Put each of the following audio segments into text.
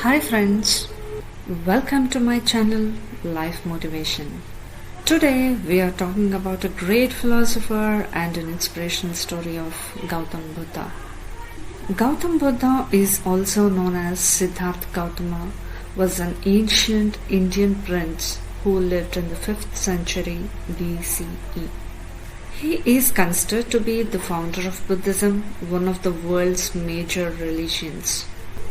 Hi friends, welcome to my channel Life Motivation. Today we are talking about a great philosopher and an inspirational story of Gautam Buddha. Gautam Buddha is also known as Siddhartha Gautama, was an ancient Indian prince who lived in the 5th century BCE. He is considered to be the founder of Buddhism, one of the world's major religions.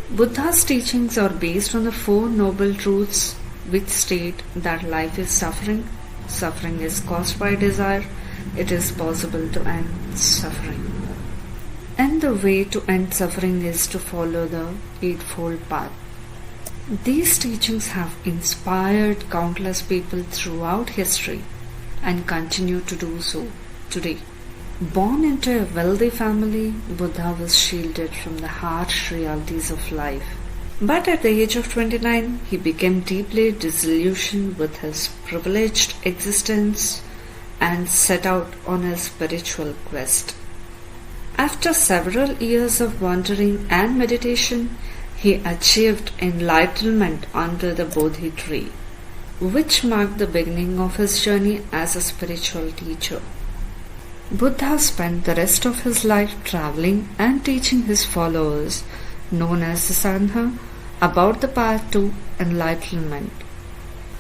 Buddha's teachings are based on the Four Noble Truths, which state that life is suffering, suffering is caused by desire, it is possible to end suffering. And the way to end suffering is to follow the Eightfold Path. These teachings have inspired countless people throughout history and continue to do so today. Born into a wealthy family, Buddha was shielded from the harsh realities of life. But at the age of 29, he became deeply disillusioned with his privileged existence and set out on a spiritual quest. After several years of wandering and meditation, he achieved enlightenment under the Bodhi tree, which marked the beginning of his journey as a spiritual teacher. Buddha spent the rest of his life traveling and teaching his followers, known as the Sangha, about the path to enlightenment.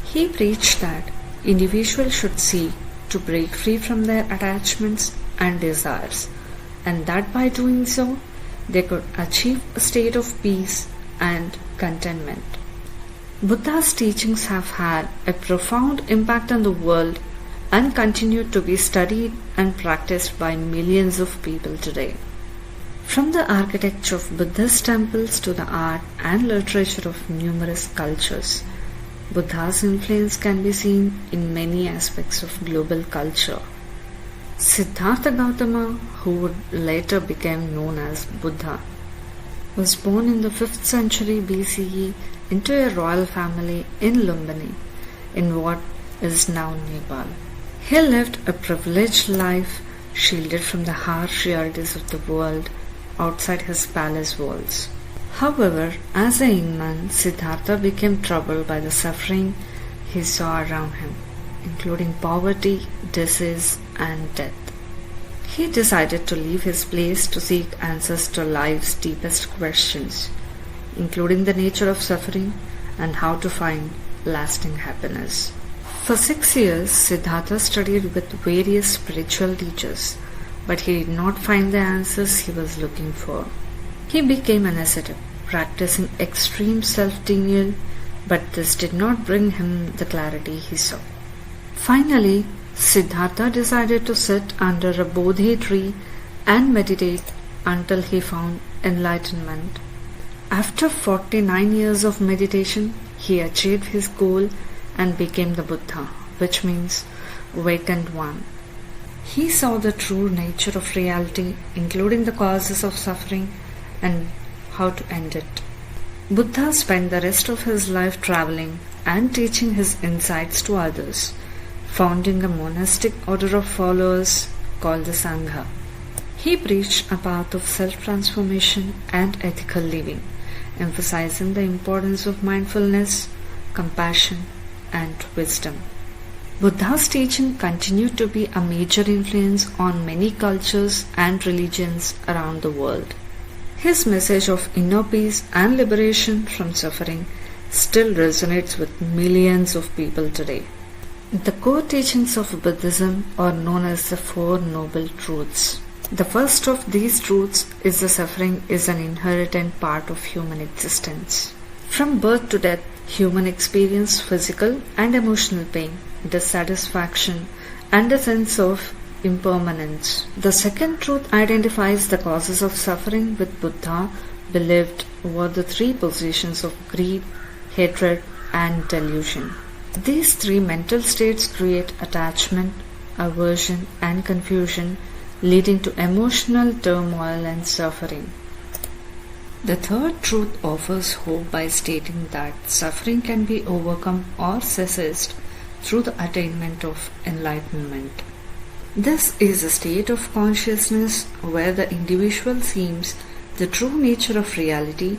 He preached that individuals should seek to break free from their attachments and desires, and that by doing so, they could achieve a state of peace and contentment. Buddha's teachings have had a profound impact on the world and continue to be studied and practiced by millions of people today. From the architecture of Buddhist temples to the art and literature of numerous cultures, Buddha's influence can be seen in many aspects of global culture. Siddhartha Gautama, who would later become known as Buddha, was born in the 5th century BCE into a royal family in Lumbini, in what is now Nepal. He lived a privileged life, shielded from the harsh realities of the world outside his palace walls. However, as a young man, Siddhartha became troubled by the suffering he saw around him, including poverty, disease, and death. He decided to leave his place to seek answers to life's deepest questions, including the nature of suffering and how to find lasting happiness. For 6 years, Siddhartha studied with various spiritual teachers, but he did not find the answers he was looking for. He became an ascetic, practicing extreme self-denial, but this did not bring him the clarity he sought. Finally, Siddhartha decided to sit under a Bodhi tree and meditate until he found enlightenment. After 49 years of meditation, he achieved his goal and became the Buddha, which means awakened one. He saw the true nature of reality, including the causes of suffering and how to end it. Buddha spent the rest of his life traveling and teaching his insights to others, founding a monastic order of followers called the Sangha. He preached a path of self-transformation and ethical living, emphasizing the importance of mindfulness, compassion, and wisdom. Buddha's teaching continued to be a major influence on many cultures and religions around the world. His message of inner peace and liberation from suffering still resonates with millions of people today. The core teachings of Buddhism are known as the Four Noble Truths. The first of these truths is that suffering is an inherent part of human existence. From birth to death, human experience physical and emotional pain, dissatisfaction, and a sense of impermanence. The second truth identifies the causes of suffering, with Buddha believed were the three positions of greed, hatred, and delusion. These three mental states create attachment, aversion, and confusion, leading to emotional turmoil and suffering. The third truth offers hope by stating that suffering can be overcome or cessed through the attainment of enlightenment. This is a state of consciousness where the individual sees the true nature of reality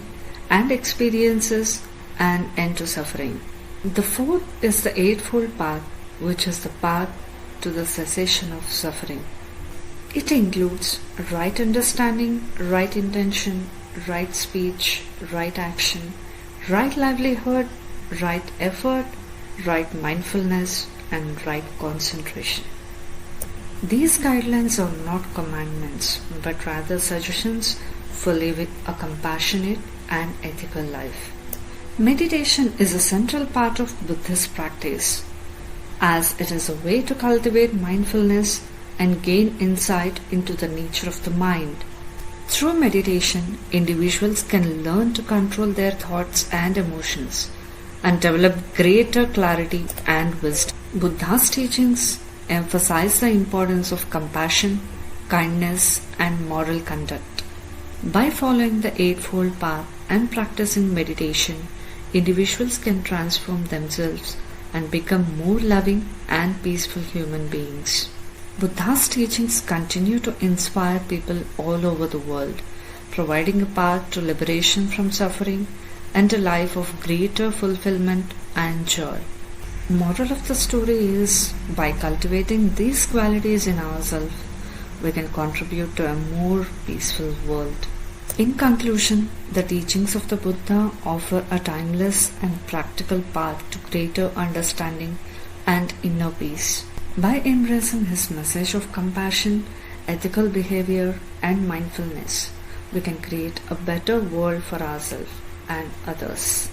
and experiences an end to suffering. The fourth is the Eightfold Path, which is the path to the cessation of suffering. It includes right understanding, right intention, right speech, right action, right livelihood, right effort, right mindfulness, and right concentration. These guidelines are not commandments, but rather suggestions for living a compassionate and ethical life. Meditation is a central part of Buddhist practice, as it is a way to cultivate mindfulness and gain insight into the nature of the mind. Through meditation, individuals can learn to control their thoughts and emotions and develop greater clarity and wisdom. Buddha's teachings emphasize the importance of compassion, kindness, and moral conduct. By following the Eightfold Path and practicing meditation, individuals can transform themselves and become more loving and peaceful human beings. Buddha's teachings continue to inspire people all over the world, providing a path to liberation from suffering and a life of greater fulfillment and joy. Moral of the story is, by cultivating these qualities in ourselves, we can contribute to a more peaceful world. In conclusion, the teachings of the Buddha offer a timeless and practical path to greater understanding and inner peace. By embracing his message of compassion, ethical behavior, and mindfulness, we can create a better world for ourselves and others.